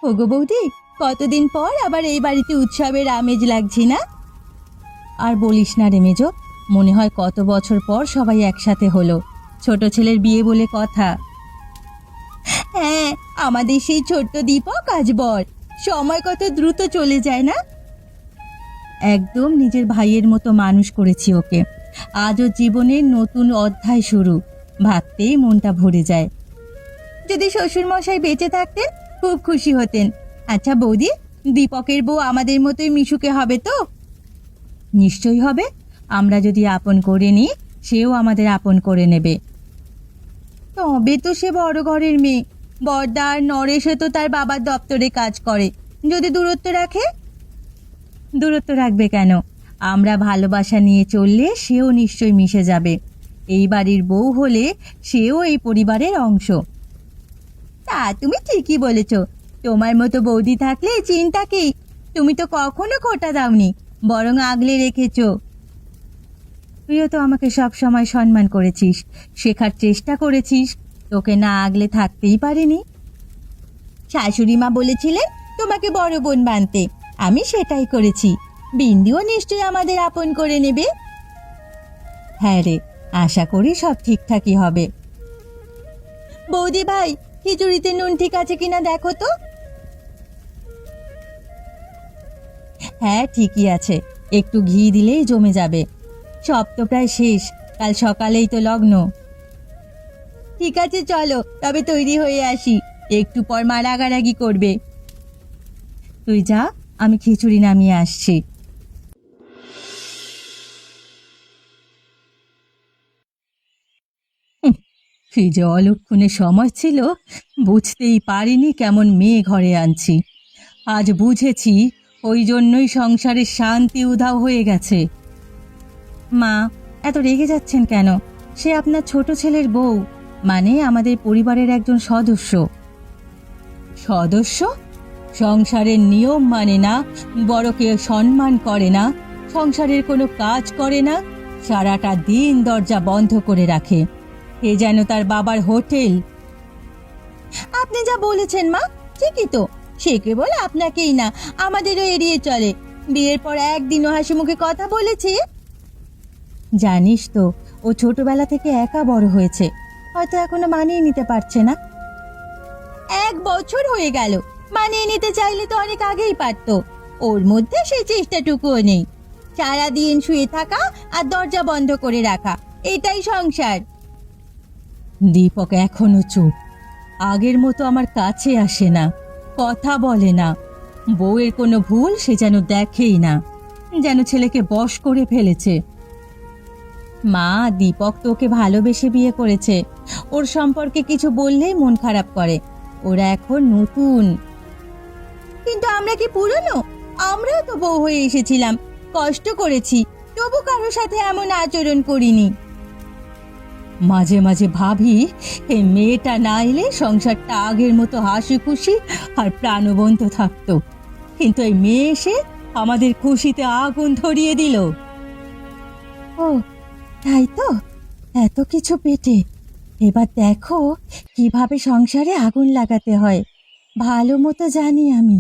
ওগো বৌদি, কতদিন পর আবার এই বাড়িতে উৎসবের আমেজ লাগছে না? আর বলিস না রে মেজো, মনে হয় কত বছর পর সবাই একসাথে হলো। ছোট ছেলের বিয়ে বলে কথা। হ্যাঁ, আমাদের সেই ছোট্ট দীপক আজ বর। সময় কত দ্রুত চলে যায় না? একদম নিজের ভাইয়ের মতো মানুষ করেছি ওকে। আজও জীবনের নতুন অধ্যায় শুরু, ভাবতেই মনটা ভরে যায়। যদি শ্বশুর মশাই বেঁচে থাকতেন খুব খুশি হতেন। আচ্ছা বৌদি, দীপকের বউ আমাদের মতোই মিশুকে হবে তো? নিশ্চয়ই হবে। আমরা যদি আপন করে নিই, সেও আমাদের আপন করে নেবে। তবে তো সে বড় ঘরের মেয়ে। বড়দা আর নরেশও তো তার বাবার দপ্তরে কাজ করে। যদি দূরত্ব রাখে? দূরত্ব রাখবে কেন? আমরা ভালোবাসা নিয়ে চললে সেও নিশ্চয়ই মিশে যাবে। এই বাড়ির বউ হলে সেও এই পরিবারের অংশ। তা তুমি ঠিকই বলেছ। তোমার মতো বৌদি থাকলে চিন্তা কি? তুমি তো কখনো খোটা দাওনি, বরং আগলে রেখেছ। তুইও তো আমাকে সব সময় সম্মান করেছিস, শেখার চেষ্টা করেছিস। তোকে না আগলে থাকতেই পারিনি। শাশুড়ি মা বলেছিলেন তোমাকে বড় বোন বানতে, আমি সেটাই করেছি। বিন্দিও নিশ্চয়ই আমাদের আপন করে নেবে। হ্যাঁ রে, আশা করি সব ঠিকঠাকই হবে। বৌদি ভাই, খিচুড়িতে নুন ঠিক আছে কিনা দেখো তো। হ্যাঁ ঠিকই আছে, একটু ঘি দিলেই জমে যাবে। সব তো প্রায় শেষ, কাল সকালেই তো লগ্ন। ঠিক আছে চলো তবে তৈরি হয়ে আসি, একটু পর মা রাগারাগি করবে। তুই যা, আমি খিচুড়ি নামিয়ে আসছি। কি যে অলক্ষণে সময় ছিল, বুঝতেই পারিনি কেমন মেয়ে ঘরে আনছি। আজ বুঝেছি ওই জন্যই সংসারের শান্তি উধাও হয়ে গেছে। মা, এত রেগে যাচ্ছেন কেন? সে আপনার ছোট ছেলের বউ, মানে আমাদের পরিবারের একজন সদস্য। সদস্য? সংসারের নিয়ম মানে না, বড়কে সম্মান করে না, সংসারের কোনো কাজ করে না, সারাটা দিন দরজা বন্ধ করে রাখে। এ যেন তার বাবার হোটেল। আপনি যা বলেছেন মা, ঠিকই তো। সে কেবল আপনাকেই না, আমাদেরও এড়িয়ে চলে। বিয়ের পর একদিনও হাসি মুখে কথা বলেছে? জানিস তো, ও ছোটবেলা থেকে একা বড় হয়েছে, হয়তো এখনো মানিয়ে নিতে পারছে না। 1 বছর হয়ে গেল, মানিয়ে নিতে চাইলে তো অনেক আগেই পারত। ওর মধ্যে সেই চেষ্টাটুকুও নেই। সারাদিন শুয়ে থাকা আর দরজা বন্ধ করে রাখা, এটাই সংসার। দীপক এখনো চুপ, আগের মতো আমার কাছে আসে না, কথা বলে না। বউয়ের কোনো ভুল সে যেন দেখেই না, যেন ছেলেকে বশ করে ফেলেছে। মা, দীপক তোকে ভালোবেসে বিয়ে করেছে। ওর সম্পর্কে কিছু বললেই মন খারাপ করে। ওরা এখন নতুন। কিন্তু আমরা কি পুরনো? আমরাও তো বউ হয়ে এসেছিলাম, কষ্ট করেছি, তবু কারোর সাথে এমন আচরণ করিনি। মাঝে মাঝে ভাবি, এই মেয়েটা না এলে সংসারটা আগের মতো হাসি খুশি আর প্রাণবন্ত থাকতো। কিন্তু এই মেয়ে এসে আমাদের খুশিতে আগুন ধরিয়ে দিল। ও তাই তো, এত কিছু পেটে। এবার দেখো কিভাবে সংসারে আগুন লাগাতে হয়, ভালো মতো জানি আমি।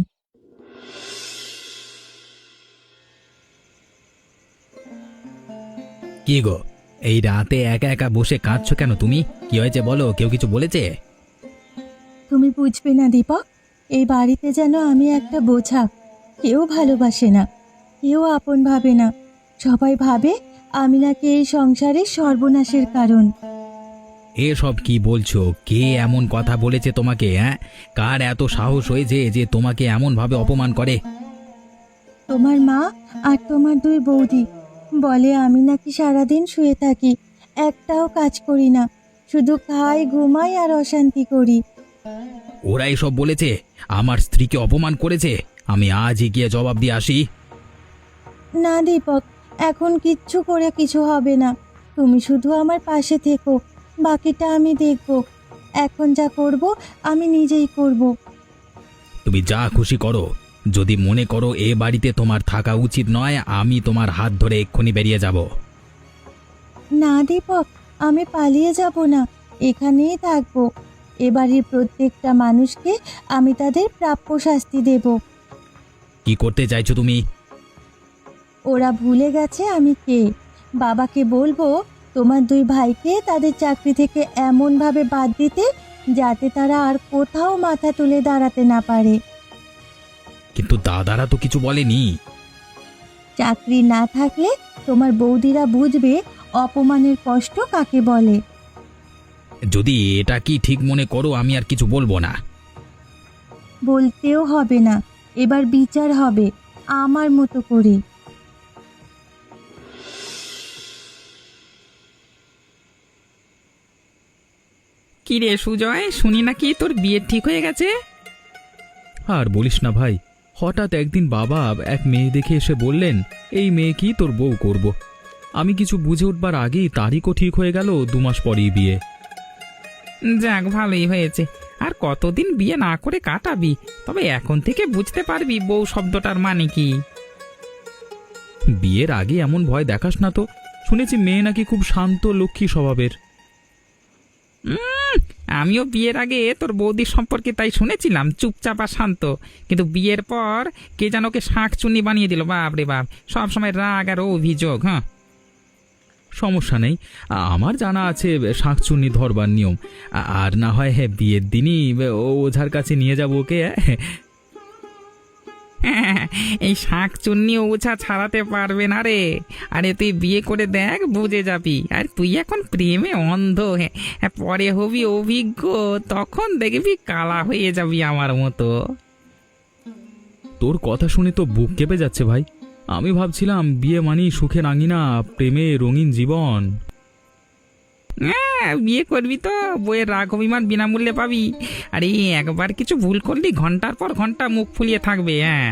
কি গো, এই রাতে একা একা বসে কাঁদছো কেন তুমি? কি হয়েছে বলো, কেউ কিছু বলেছে? তুমি বুঝবে না দীপক, এই বাড়িতে যেন আমি একটা বোঝা। কেউ ভালোবাসে না, কেউ আপন ভাবে না। সবাই ভাবে আমি নাকি এই সংসারের সর্বনাশের কারণ। এসব কি বলছো? কে এমন কথা বলেছে তোমাকে? হ্যাঁ, কার এত সাহস হয়েছে যে তোমাকে এমন ভাবে অপমান করে? তোমার মা আর তোমার 2 বৌদি বলে আমি নাকি সারাদিন শুয়ে থাকি, একটাও কাজ করি না, শুধু খাই, ঘুমাই আর অশান্তি করি। ওরা এসব বলেছে? আমার স্ত্রীকে অপমান করেছে? আমি আজই গিয়ে জবাব দিয়ে আসি। না দীপক, এখন কিচ্ছু করে কিছু হবে না। তুমি শুধু আমার পাশে থেকো, বাকিটা আমি দেখব। এখন যা করব আমি নিজেই করব। তুমি যা খুশি করো। যদি মনে করো এ বাড়িতে তোমার থাকা উচিত নয়, আমি তোমার হাত ধরে এক্ষুনি বেরিয়ে যাব। না দীপক, আমি পালিয়ে যাব না, এখানেই থাকবো। এবারের প্রত্যেকটা মানুষকে আমি তাদের প্রাপ্য শাস্তি দেব। কি করতে চাইছো তুমি? ওরা ভুলে গেছে আমি কে। বাবাকে বলবো তোমার দুই ভাইকে তাদের চাকরি থেকে এমনভাবে বাদ দিতে যাতে তারা আর কোথাও মাথা তুলে দাঁড়াতে না পারে। কিন্তু দাদারা তো কিছু বলেনি। চাকরি না থাকলে তোমার বৌদিরা বুঝবে অপমানের কষ্ট কাকে বলে। যদি এটা কি ঠিক মনে করো, আমি আর কিছু বলবো না। বলতেও হবে না, এবার বিচার হবে আমার মতো করে। কি রে সুজয়, শুনি নাকি তোর বিয়ে ঠিক হয়ে গেছে? আর বলিস না ভাই, হঠাৎ একদিন বাবা এক মেয়ে দেখে এসে বললেন এই মেয়ে কি তোর বউ করব। আমি কিছু বুঝে উঠবার আগেই তারিখও ঠিক হয়ে গেল, 2 মাস পরেই বিয়ে। যাক, ভালোই হয়েছে। আর কতদিন বিয়ে না করে কাটাবি? তবে এখন থেকে বুঝতে পারবি বউ শব্দটার মানে কি। বিয়ের আগে এমন ভয় দেখাস না তো। শুনেছি মেয়ে নাকি খুব শান্ত লক্ষ্মী স্বভাবের। আমিও বিয়ের আগে তোর বৌদির সম্পর্কে তাই শুনেছিলাম, চুপচাপ আর শান্ত। কিন্তু বিয়ের পর কে যেন ওকে শাঁকচুন্নি বানিয়ে দিল। বাপ রে বাপ, সবসময় রাগ আর অভিযোগ। হ্যাঁ, সমস্যা নেই, আমার জানা আছে শাঁকচুন্নি ধরবার নিয়ম। আর না হয় বিয়ের দিনই ওঝার কাছে নিয়ে যাবো ওকে। এই শাঁকচুন্নি ওঝা ছাড়াতে পারবে না রে। আরে তুই বিয়ে করে দেখ, বুঝে যাবি। আর তুই এখন প্রেমে অন্ধ। হ্যাঁ, পরে হবি অভিজ্ঞ, তখন দেখবি কালা হয়ে যাবি আমার মতো। তোর কথা শুনে তো বুক কেঁপে যাচ্ছে ভাই। আমি ভাবছিলাম বিয়ে মানেই সুখের আঙিনা, প্রেমে রঙিন জীবন। হ্যাঁ, বিয়ে করবি তো বইয়ের রাগ অভিমান বিনামূল্যে পাবি। আর এই একবার কিছু ভুল করলি ঘন্টার পর ঘন্টা মুখ ফুলিয়ে থাকবে। হ্যাঁ,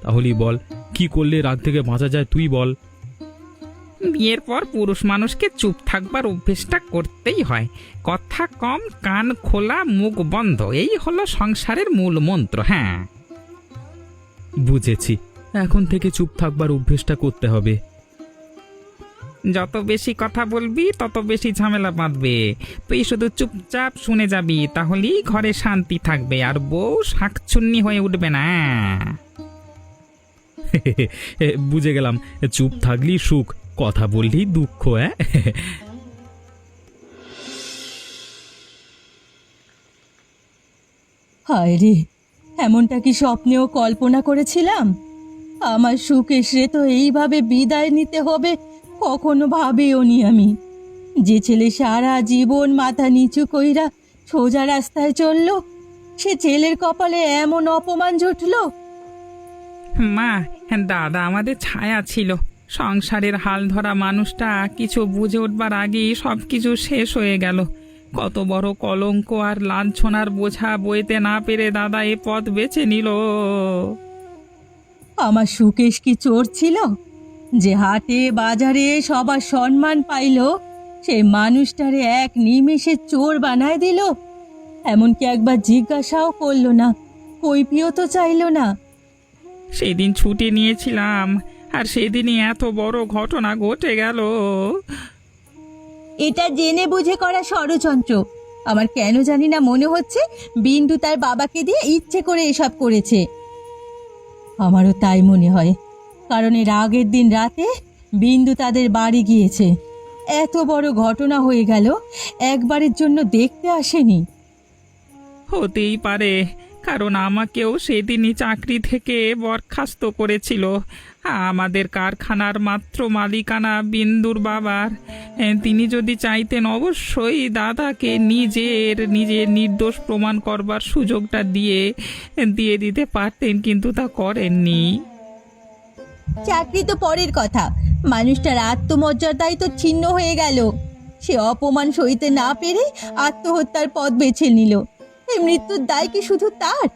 তাহলেই বল, কি করলে রাগ থেকে বাঁচা যায় তুই বল। বিয়ের পর পুরুষ মানুষকে চুপ থাকবার অভ্যেসটা করতেই হয়। কথা কম, কান খোলা, মুখ বন্ধ, এই হলো সংসারের মূল মন্ত্র। হ্যাঁ, বুঝেছি, এখন থেকে চুপ থাকবার অভ্যেসটা করতে হবে। যত বেশি কথা বলবি তত বেশি ঝামেলা বাঁধবে। তুই শুধু চুপচাপ শুনে যাবি, তাহলেই ঘরে শান্তি থাকবে আর বউ শাঁকচুন্নি হয়ে উঠবে না। বুঝে গেলাম, চুপ থাকলি সুখ, কথা বললেই দুঃখ। হায় রে, এমনটা কি স্বপ্নেও কল্পনা করেছিলাম? আমার সুকেশরে তো এইভাবে বিদায় নিতে হবে কখনো ভাবেও নি আমি। যে ছেলে সারা জীবন মাথা নিচু কইরা সোজা রাস্তায় চললো, সে ছেলের কপালে এমন অপমান জুটলো। মা, দাদা আমাদের ছায়া ছিল। সংসারের হাল ধরা মানুষটা কিছু বুঝে উঠবার আগেই সব কিছু শেষ হয়ে গেল। কত বড় কলঙ্ক আর লাঞ্ছনার বোঝা বইতে না পেরে দাদা এ পথ বেছে নিল। আমার সুকেশ কি চোর ছিল যে হাটে বাজারে সবার সম্মান পাইলো? সেই মানুষটারে এক নিমেষে চোর বানায় দিল। এমনকি একবার জিজ্ঞাসাও করলো না, কৈফিও তো চাইলো না। সেদিন ছুটি নিয়েছিলাম, আর সেদিনই এত বড় ঘটনা ঘটে গেল। এটা জেনে বুঝে করা ষড়যন্ত্র। আমার কেন জানি না মনে হচ্ছে বিন্দু তার বাবাকে দিয়ে ইচ্ছে করে এসব করেছে। আমারও তাই মনে হয়, কারণ এর আগের দিন রাতে বিন্দু তাদের বাড়ি গিয়েছে। এত বড় ঘটনা হয়ে গেল, একবারের জন্য দেখতে আসেনি। হতেই পারে, কারণ আমাকেও সেদিনই চাকরি থেকে বরখাস্ত করেছিল। আমাদের কারখানার মাত্র মালিকানা বিন্দুর বাবার। তিনি যদি চাইতেন অবশ্যই দাদাকে নিজের নির্দোষ প্রমাণ করবার সুযোগটা দিয়ে দিয়ে দিতে পারতেন, কিন্তু তা করেননি। চাকরি তো পরের কথা, মানুষটার আত্মমর্যাদাই তো ছিন্ন হয়ে গেল। সে অপমান সইতে না পেরে আত্মহত্যার পথ বেছে নিল। এই মৃত্যুর দায় কি শুধু তার?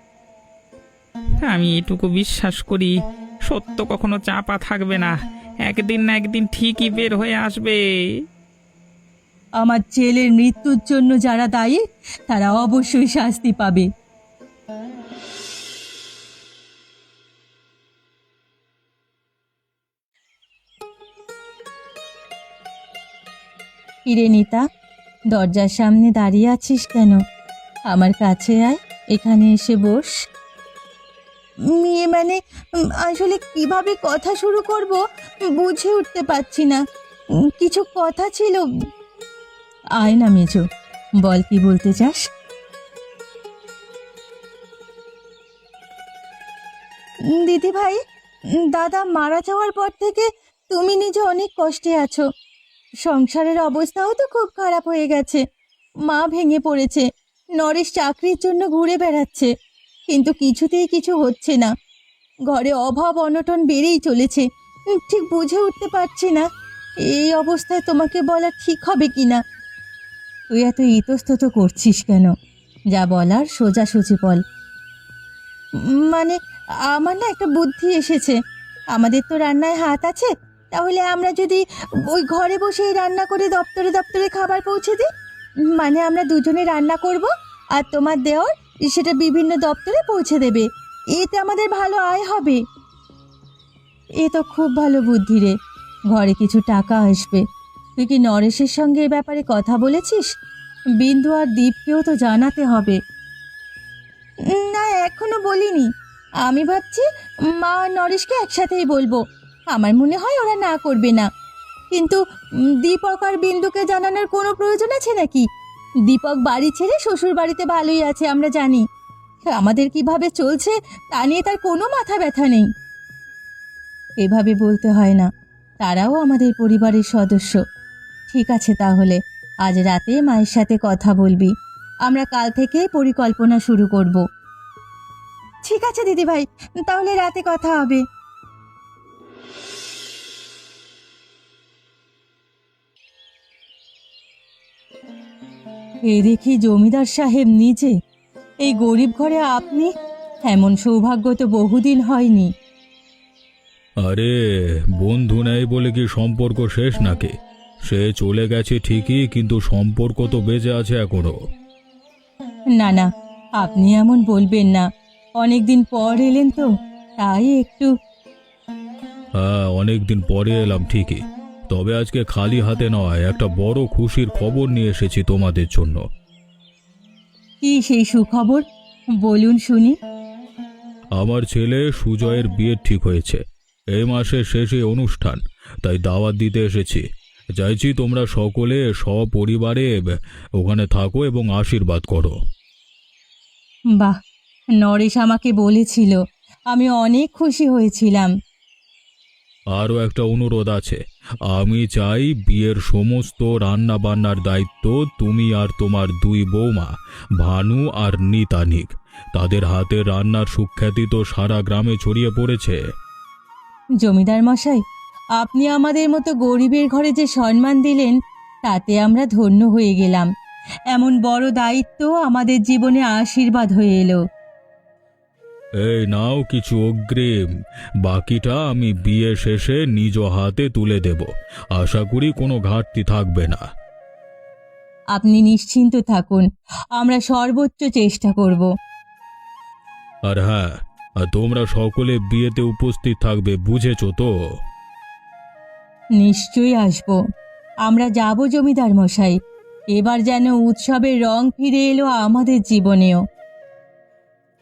আমি এটুকু বিশ্বাস করি, সত্য কখনো চাপা থাকবে না। একদিন না একদিন ঠিকই বের হয়ে আসবে। আমার ছেলের মৃত্যুর জন্য যারা দায়ী তারা অবশ্যই শাস্তি পাবে। কিরে নিতা, দরজার সামনে দাঁড়িয়ে আছিস কেন? আমার কাছে আয়, এখানে এসে বস। মেয়ে মানে আসলে কিভাবে কথা শুরু করব বুঝে উঠতে পারছি না। কিছু কথা ছিল। আয় না মেজো, বল কি বলতে চাস। দিদি ভাই, দাদা মারা যাওয়ার পর থেকে তুমি নিজে অনেক কষ্টে আছো। সংসারের অবস্থাও তো খুব খারাপ হয়ে গেছে। মা ভেঙে পড়েছে, নরেশ চাকরির জন্য ঘুরে বেড়াচ্ছে, কিন্তু কিছুতেই কিছু হচ্ছে না। ঘরে অভাব অনটন বেড়েই চলেছে। ঠিক বুঝে উঠতে পারছি না এই অবস্থায় তোমাকে বলা ঠিক হবে কিনা। তুই এত ইতস্তত করছিস কেন? যা বলার সোজাসুজি বল। মানে আমার না একটা বুদ্ধি এসেছে। আমাদের তো রান্নায় হাত আছে, তাহলে আমরা যদি ওই ঘরে বসেই রান্না করে দপ্তরে দপ্তরে খাবার পৌঁছে দিই। মানে আমরা দুজনে রান্না করব, আর তোমার দেওর সেটা বিভিন্ন দপ্তরে পৌঁছে দেবে। এতে আমাদের ভালো আয় হবে। এ তো খুব ভালো বুদ্ধি রে, ঘরে কিছু টাকা আসবে। তুই কি নরেশের সঙ্গে এ ব্যাপারে কথা বলেছিস? বিন্দু আর দীপকেও তো জানাতে হবে। না, এখনো বলিনি। আমি ভাবছি মা আর নরেশকে একসাথেই বলবো। আমার মনে হয় ওরা না করবে না। কিন্তু দীপক আর বিন্দুকে জানানোর কোনো প্রয়োজন আছে নাকি? দীপক বাড়ি ছেড়ে শ্বশুর বাড়িতে ভালোই আছে, আমরা জানি। আমাদের কিভাবে চলছে তা নিয়ে তার কোনো মাথা ব্যথা নেই। এভাবে বলতে হয় না, তারাও আমাদের পরিবারের সদস্য। ঠিক আছে, তাহলে আজ রাতে মায়ের সাথে কথা বলবি। আমরা কাল থেকে পরিকল্পনা শুরু করব। ঠিক আছে দিদিভাই, তাহলে রাতে কথা হবে। এ দেখি জমিদার সাহেব নিজে। এই গরিব ঘরে আপনি? এমন সৌভাগ্য তো বহুদিন হয়নি। আরে, বন্ধু নেই বলে কি সম্পর্ক শেষ নাকি? সে চলে গেছে ঠিকই, কিন্তু সম্পর্ক তো বেঁচে আছে এখনো। না না, আপনি এমন বলবেন না। অনেকদিন পর এলেন তো, তাই একটু। হ্যাঁ, অনেকদিন পরে এলাম ঠিকই, তবে আজকে খালি হাতে নয়, একটা বড় খুশির খবর নিয়ে এসেছি তোমাদের জন্য। কি সেই সুখবর? বলুন শুনি। আমার ছেলে সুজয়ের বিয়ে ঠিক হয়েছে। এই মাসের শেষে অনুষ্ঠান, তাই দাওয়াত দিতে এসেছি। চাইছি তোমরা সকলে সপরিবারে ওখানে থাকো এবং আশীর্বাদ করো। বাহ, নরেশ আমাকে বলেছিল, আমি অনেক খুশি হয়েছিলাম। আরও একটা অনুরোধ আছে। আমি চাই বিয়ের সমস্ত রান্না বান্নার দায়িত্ব তুমি আর তোমার দুই বৌমা ভানু আর নিতা নিক। তাদের হাতের রান্নার সুখ্যাতি তো সারা গ্রামে ছড়িয়ে পড়েছে। জমিদার মশাই, আপনি আমাদের মতো গরিবের ঘরে যে সম্মান দিলেন, তাতে আমরা ধন্য হয়ে গেলাম। এমন বড় দায়িত্ব আমাদের জীবনে আশীর্বাদ হয়ে এলো। এই নাও কিছু অগ্রিম, বাকিটা আমি বিয়ে শেষে নিজ হাতে তুলে দেব। আশা করি কোনো ঘাটতি থাকবে না। আপনি নিশ্চিন্ত থাকুন, আমরা সর্বোচ্চ চেষ্টা করব। আর হ্যাঁ, আর তোমরা সকলে বিয়েতে উপস্থিত থাকবে, বুঝেছো তো? নিশ্চয়ই আসব। আমরা যাব জমিদার মশাই। এবার যেন উৎসবের রং ফিরে এলো আমাদের জীবনেও।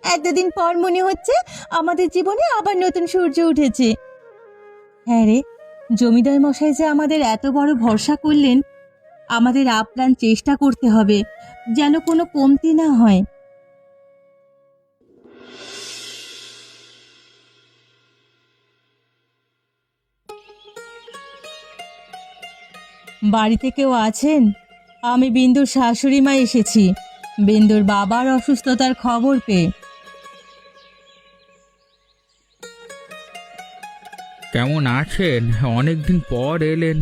এতদিন পর মনে হচ্ছে আমাদের জীবনে আবার নতুন সূর্য উঠেছে। হ্যাঁ রে, জমিদার মশাই যে আমাদের এত বড় ভরসা করলেন, আমাদের আপ্রাণ চেষ্টা করতে হবে যেন কোনো কমতি না হয়। বাড়িতে কেউ আছেন? আমি বিন্দুর শাশুড়ি মা এসেছি, বিন্দুর বাবার অসুস্থতার খবর পেয়ে। কেমন আছেন? অনেকদিন পর এলেন।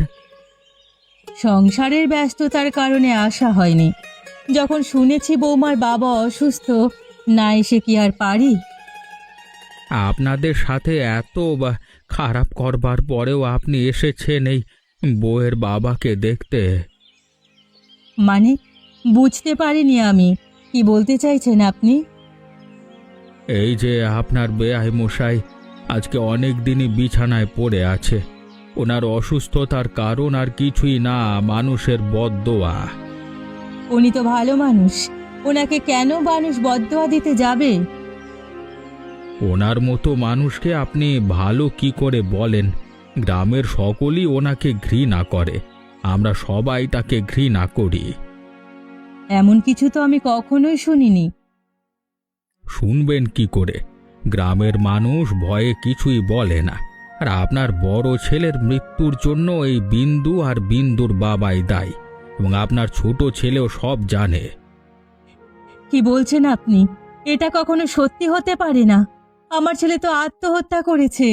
সংসারের ব্যস্ততার কারণে আসা হয়নি। যখন শুনেছি বৌমার বাবা অসুস্থ, না এসে কি আর পারি? আপনাদের সাথে এত খারাপ করবার পরেও আপনি এসেছেন এই বউয়ের বাবাকে দেখতে। মানে বুঝতে পারিনি আমি। কি বলতে চাইছেন আপনি? এই যে আপনার বেয়াই মশাই আজকে অনেক দিনই বিছানায় পড়ে আছে। ওনার অসুস্থতার কারণ আর কিছুই না, মানুষের বদদোয়া। উনি তো ভালো মানুষ, ওনাকে কেন মানুষ বদদোয়া দিতে যাবে? ওনার মতো মানুষকে আপনি ভালো কি করে বলেন? গ্রামের সকলেই ওনাকে ঘৃণা করে, আমরা সবাই তাকে ঘৃণা করি। এমন কিছু তো আমি কখনোই শুনিনি। শুনবেন কি করে? গ্রামের মানুষ ভয়ে কিছুই বলে না। আর আপনার বড় ছেলের মৃত্যুর জন্য এই বিন্দু আর বিন্দুর বাবাই দায়ী, এবং আপনার ছোট ছেলেও সব জানে। কি বলছেন আপনি? এটা কখনো সত্যি হতে পারে না। আমার ছেলে তো আত্মহত্যা করেছে।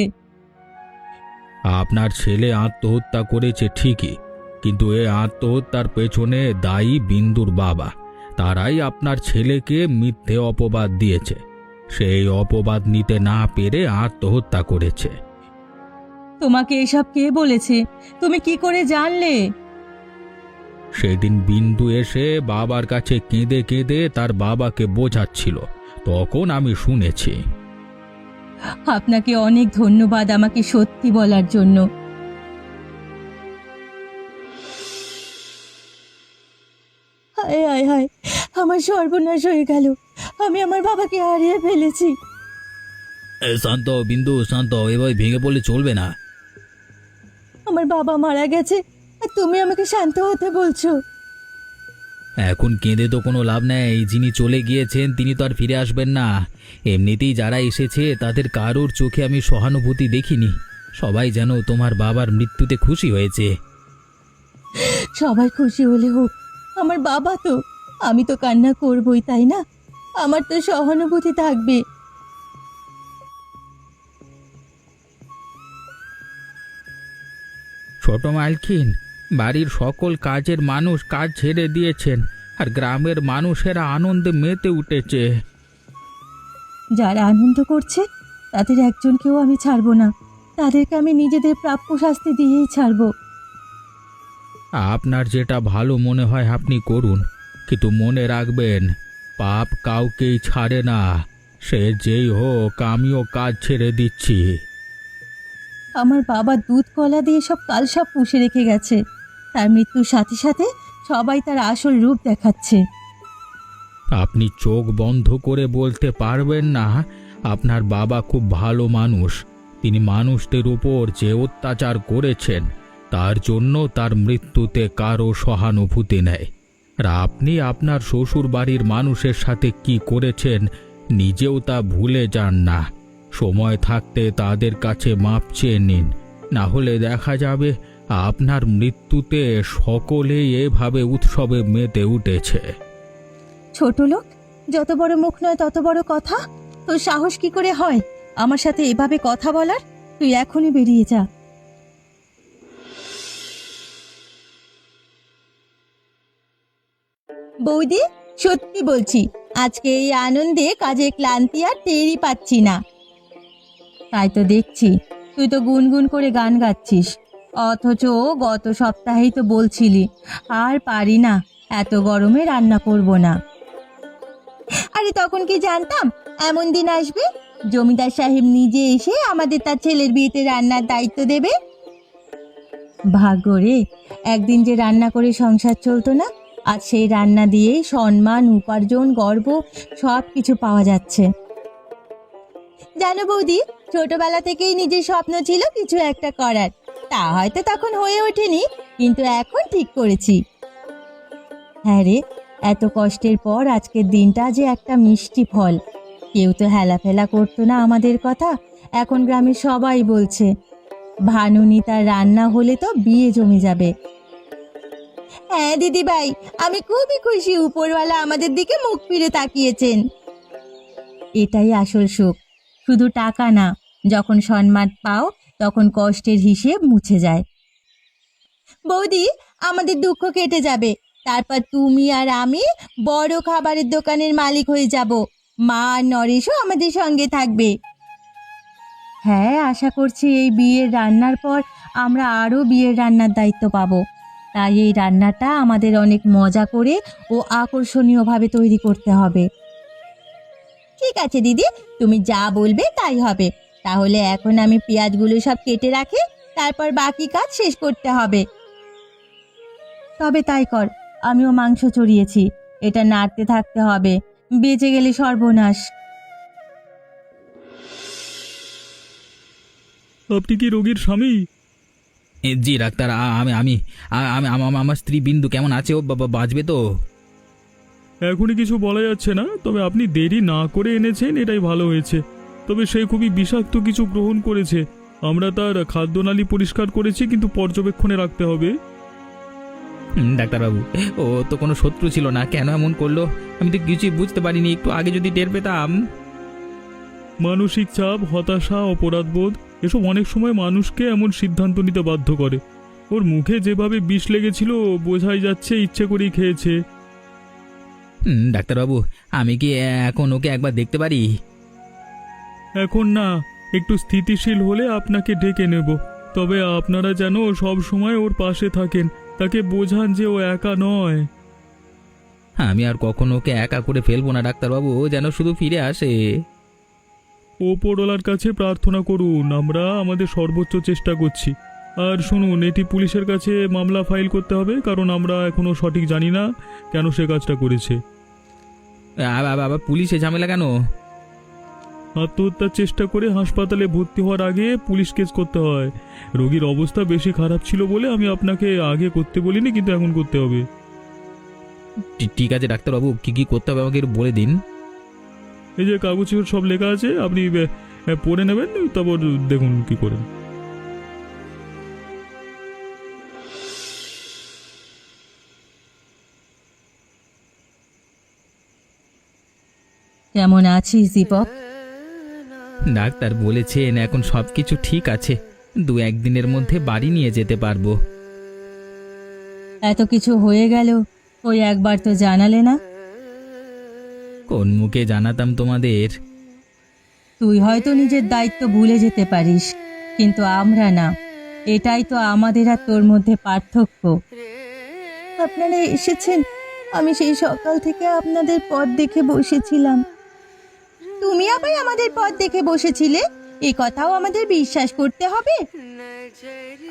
আপনার ছেলে আত্মহত্যা করেছে ঠিকই, কিন্তু এই আত্মহত্যার পেছনে দায়ী বিন্দুর বাবা। তারাই আপনার ছেলেকে মিথ্যে অপবাদ দিয়েছে। সেই অপবাদ নিতে না পেরে আত্মহত্যা করেছে। তোমাকে এসব কে বলেছে? তুমি কি করে জানলে? সেদিন বিন্দু এসে বাবার কাছে কেঁদে কেঁদে তার বাবাকে বোঝাচ্ছিল, তখন আমি শুনেছি। আপনাকে অনেক ধন্যবাদ আমাকে সত্যি বলার জন্য। হায় হায় হায়, আমার সর্বনাশ হয়ে গেল। আমি আমার বাবাকে হারিয়ে ফেলেছি। শান্ত বিন্দু, শান্ত, এভাবে ভেঙে পড়লে চলবে না। আমার বাবা মারা গেছে আর তুমি আমাকে শান্ত হতে বলছো? এখন কেঁদে তো কোনো লাভ নেই, যিনি চলে গিয়েছেন তিনি তো আর ফিরে আসবেন না। এমনিতেই যারা এসেছে তাদের কারোর চোখে আমি সহানুভূতি দেখিনি। সবাই যেন তোমার বাবার মৃত্যুতে খুশি হয়েছে। সবাই খুশি হলে হোক, আমার বাবা তো, আমি তো কান্না করবই, তাই না? আমার তো সহানুভূতি থাকবে। ছোট মালকিন, বাড়ির সকল কাজের মানুষ কাজ ছেড়ে দিয়েছেন, আর গ্রামের মানুষেরা আনন্দে মেতে উঠেছে। যারা আনন্দ করছে তাদের একজনকেও আমি ছাড়বো না। তাদেরকে আমি নিজেদের প্রাপ্য শাস্তি দিয়েই ছাড়বো। আপনার যেটা ভালো মনে হয় আপনি করুন, কিন্তু মনে রাখবেন, পাপ কাউকেই ছাড়ে না। সে যেই হোক, আমিও কাজ ছেড়ে দিচ্ছি। আমার বাবা দুধ কলা দিয়ে সব কালসাপ পুষে রেখে গেছে। তার মৃত্যুর সাথে সাথে সবাই তার আসল রূপ দেখাচ্ছে। আপনি চোখ বন্ধ করে বলতে পারবেন না আপনার বাবা খুব ভালো মানুষ। তিনি মানুষদের উপর যে অত্যাচার করেছেন তার জন্য তার মৃত্যুতে কারো সহানুভূতি নেই। আর আপনি আপনার শ্বশুর বাড়ির মানুষের সাথে কি করেছেন নিজেও তা ভুলে যান না। সময় থাকতে তাদের কাছে মাপ চেয়ে নিন, না হলে দেখা যাবে আপনার মৃত্যুতে সকলেই এভাবে উৎসবে মেতে উঠেছে। ছোট লোক, যত বড় মুখ নয় তত বড় কথা। তোর সাহস কি করে হয় আমার সাথে এভাবে কথা বলার? তুই এখনই বেরিয়ে যা। বৌদি, সত্যি বলছি, আজকে এই আনন্দে কাজের ক্লান্তি আর টেরই পাচ্ছি না। তাই তো দেখছি, তুই তো গুনগুন করে গান গাচ্ছিস, অথচ গত সপ্তাহেই তো বলছিলি আর পারি না, এত গরমে রান্না করব না। আরে তখন কি জানতাম এমন দিন আসবে? জমিদার সাহেব নিজে এসে আমাদের তার ছেলের বিয়েতে রান্নার দায়িত্ব দেবে। ভাগ্য রে, একদিন যে রান্না করে সংসার চলতো না, আজ সেই রান্না দিয়েই সম্মান, উপার্জন, গর্ব সব কিছু পাওয়া যাচ্ছে। জানো বৌদি, ছোটবেলা থেকেই নিজের স্বপ্ন ছিল কিছু একটা করার। তা হয়তো তখন হয়ে ওঠেনি, কিন্তু এখন ঠিক করেছি। হ্যাঁ রে, এত কষ্টের পর আজকের দিনটা যে একটা মিষ্টি ফল। কেউ তো হেলাফেলা করতো না আমাদের কথা, এখন গ্রামের সবাই বলছে ভানুনি তার রান্না হলে তো বিয়ে জমে যাবে। হ্যাঁ দিদি ভাই, আমি খুবই খুশি উপরওয়ালা আমাদের দিকে মুখ ফিরে তাকিয়েছেন। এটাই আসল সুখ, শুধু টাকা না। যখন সম্মান পাও তখন কষ্টের হিসেব মুছে যায়। বৌদি, আমাদের দুঃখ কেটে যাবে, তারপর তুমি আর আমি বড় খাবারের দোকানের মালিক হয়ে যাব। মা আর নরেশও আমাদের সঙ্গে থাকবে। হ্যাঁ, আশা করছি এই বিয়ের রান্নার পর আমরা আরও বিয়ের রান্নার দায়িত্ব পাবো। তাই এই রান্নাটা আমাদের অনেক মজা করে ও আকর্ষণীয়ভাবে তৈরি করতে হবে। ঠিক আছে দিদি, তুমি যা বলবে তাই হবে। তাহলে এখন আমি পেঁয়াজগুলো সব কেটে রাখি, তারপর বাকি কাজ শেষ করতে হবে। তবে তাই কর, আমিও মাংস চড়িয়েছি, এটা নাড়তে থাকতে হবে, বেঁচে গেলে সর্বনাশ। আপনি কি রোগীর স্বামী? জি ডাক্তার, আমি আমি আমি আমার স্ত্রী বিন্দু কেমন আছে? ও বাঁচবে তো? এখনই কিছু বলা যাচ্ছে না, তবে আপনি দেরি না করে এনেছেন এটাই ভালো হয়েছে। তবে সে খুবই বিষাক্ত কিছু গ্রহণ করেছে। আমরা তার খাদ্যনালী পরিষ্কার করেছি, কিন্তু পর্যবেক্ষণে রাখতে হবে। ডাক্তারবাবু, ও তো কোনো শত্রু ছিল না, কেন এমন করলো আমি তো কিছুই বুঝতে পারিনি। একটু আগে যদি টের পেতাম। মানসিক চাপ, হতাশা, অপরাধবোধ এসব অনেক সময় মানুষকে এমন সিদ্ধান্ত নিতে বাধ্য করে। ওর মুখে যেভাবে বিষ লেগেছিল বোঝাই যাচ্ছে ইচ্ছে করেই খেয়েছে। ডাক্তারবাবু, আমি কি এখন ওকে একবার দেখতে পারি? এখন না, একটু স্থিতিশীল হলে আপনাকে ডেকে নেব। তবে আপনারা যেন সব সময় ওর পাশে থাকেন, তাকে বোঝান যে ও একা নয়। আমি আর কখনো ওকে একা করে ফেলবো না ডাক্তারবাবু, ও যেন শুধু ফিরে আসে। ওপরওয়ালার কাছে প্রার্থনা করুন, আমরা আমাদের সর্বোচ্চ চেষ্টা করছি। আর শুনুন, এটি পুলিশের কাছে মামলা ফাইল করতে হবে, কারণ আমরা এখনো সঠিক জানি না কেন সে কাজটা করেছে। আবার পুলিশে ঝামেলা কেন? আত্মহত্যার চেষ্টা করে হাসপাতালে ভর্তি হওয়ার আগে পুলিশ কেস করতে হয়। রোগীর অবস্থা বেশি খারাপ ছিল বলে আমি আপনাকে আগে করতে বলিনি, কিন্তু এখন করতে হবে। ঠিক আছে ডাক্তারবাবু, কি কি করতে হবে আমাকে একটু বলে দিন। এই যে কাগজে সব লেখা আছে, আপনি পড়ে নেবেন, তারপর দেখুন কি করেন। কেমন আছিস দীপক? ডাক্তার বলেছেন এখন সবকিছু ঠিক আছে, 2-1 দিনের মধ্যে বাড়ি নিয়ে যেতে পারবো। এত কিছু হয়ে গেল, ওই একবার তো জানালে না? কোন মুখে জানাতাম তোমাদের? তুই হয়তো নিজের দায়িত্ব ভুলে যেতে পারিস, কিন্তু আমরা না। এটাই তো আমাদের আর তোর মধ্যে পার্থক্য। আপনারা এসেছেন, আমি সেই সকাল থেকে আপনাদের পথ দেখে বসেছিলাম। তুমি আবার আমাদের পথ দেখে বসেছিলে, এই কথাও আমাদের বিশ্বাস করতে হবে?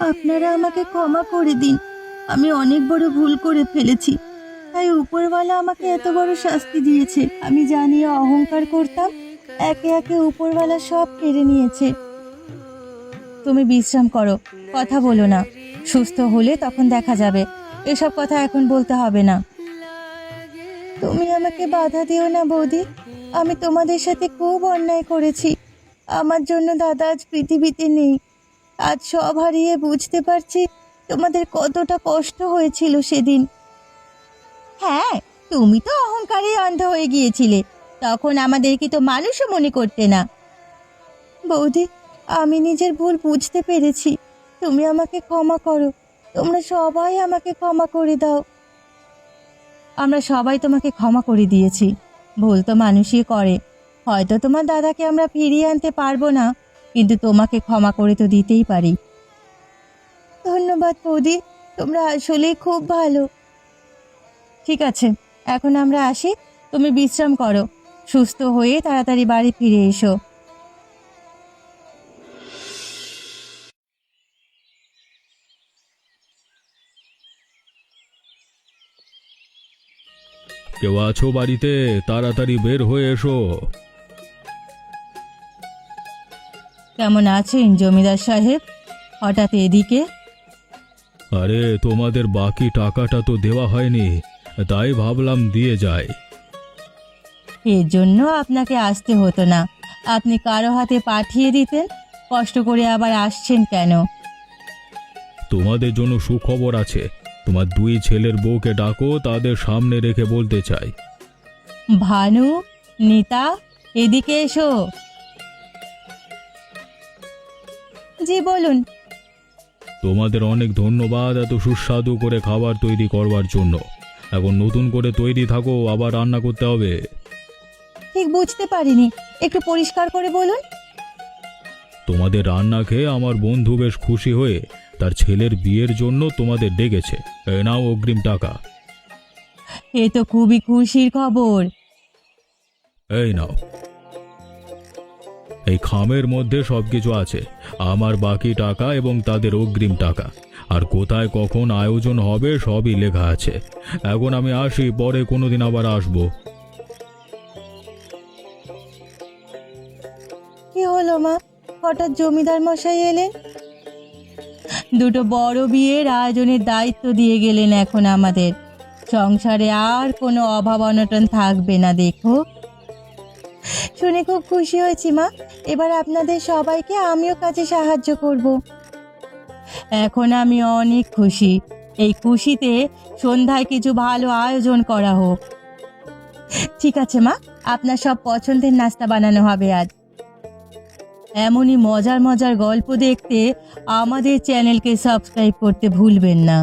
আপনারা আমাকে ক্ষমা করে দিন, আমি অনেক বড় ভুল করে ফেলেছি, তাই উপরওয়ালা আমাকে এত বড় শাস্তি দিয়েছে। আমি জানিয়ে অহংকার করতাম, একে একে উপরওয়ালা সব কেড়ে নিয়েছে। তুমি বিশ্রাম করো, কথা বলো না। সুস্থ হলে তখন দেখা যাবে, এসব কথা এখন বলতে হবে না। তুমি আমাকে বাধা দিও না বৌদি, আমি তোমাদের সাথে খুব অন্যায় করেছি। আমার জন্য দাদা আজ পৃথিবীতে নেই। আজ সব হারিয়ে বুঝতে পারছি তোমাদের কতটা কষ্ট হয়েছিল সেদিন। হ্যাঁ, তুমি তো অহংকারে অন্ধ হয়ে গিয়েছিলে, তখন আমাদেরকে তো মানুষও মনে করতে না। বৌদি, আমি নিজের ভুল বুঝতে পেরেছি, তুমি আমাকে ক্ষমা করো। তোমরা সবাই আমাকে ক্ষমা করে দাও। আমরা সবাই তোমাকে ক্ষমা করে দিয়েছি, ভুল তো মানুষই করে। হয়তো তোমার দাদাকে আমরা ফিরিয়ে আনতে পারবো না, কিন্তু তোমাকে ক্ষমা করে তো দিতেই পারি। ধন্যবাদ বৌদি, তোমরা আসলেই খুব ভালো। ঠিক আছে, এখন আমরা আসি, তুমি বিশ্রাম করো, সুস্থ হয়ে তাড়াতাড়ি বাড়ি ফিরে এসো। কেউ আছো বাড়িতে? তাড়াতাড়ি বের হয়ে এসো। কেমন আছেন জমিদার সাহেব? হঠাৎ এদিকে? আরে, তোমাদের বাকি টাকাটা তো দেওয়া হয়নি, তাই ভাবলাম দিয়ে যায়। এর জন্য আপনাকে আসতে হতো না, আপনি কারো হাতে পাঠিয়ে দিতেন। কষ্ট করে আবার আসছেন কেন? তোমাদের জন্য সুখবর আছে। তোমার 2 ছেলের বউকে ডাকো, তাদের সামনে রেখে বলতে চাই। ভানু, নিতা, এদিকে এসো। জি বলুন। তোমাদের অনেক ধন্যবাদ এত সুস্বাদু করে খাবার তৈরি করবার জন্য। এখন নতুন করে তৈরি থাকো, আবার রান্না করতে হবে। ঠিক বুঝতে পারিনি, একটু পরিষ্কার করে বলুন। তোমাদের রান্না খেয়ে আমার বন্ধু বেশ খুশি হয়ে তার ছেলের বিয়ের জন্য তোমাদের ডেকেছে। এই নাও অগ্রিম টাকা। এ তো খুবই খুশির খবর। এই নাও, এই খামের মধ্যে সবকিছু আছে, আমার বাকি টাকা এবং তাদের অগ্রিম টাকা। আর কোথায় কখন আয়োজন হবে সবই লেখা আছে। এখন আমি আসি, পরে কোনোদিন আবার আসবো। কি হলো মা, হঠাৎ জমিদার মশাই এলেন? দুটো বড় বিয়ের আয়োজনের দায়িত্ব দিয়ে গেলেন এখন আমাদের। সংসারে আর কোনো অভাব অনটন থাকবে না দেখো। শুনে খুব খুশি হয়েছি মা। এবার আপনাদের সবাইকে আমিও কাজে সাহায্য করব। এখন আমি অনেক খুশি। এই খুশিতে সন্ধ্যায় কিছু ভালো আয়োজন করা হোক। ঠিক আছে মা, আপনার সব পছন্দের নাস্তা বানানো হবে আজ। এমনই মজার মজার গল্প দেখতে আমাদের চ্যানেলকে সাবস্ক্রাইব করতে ভুলবেন না।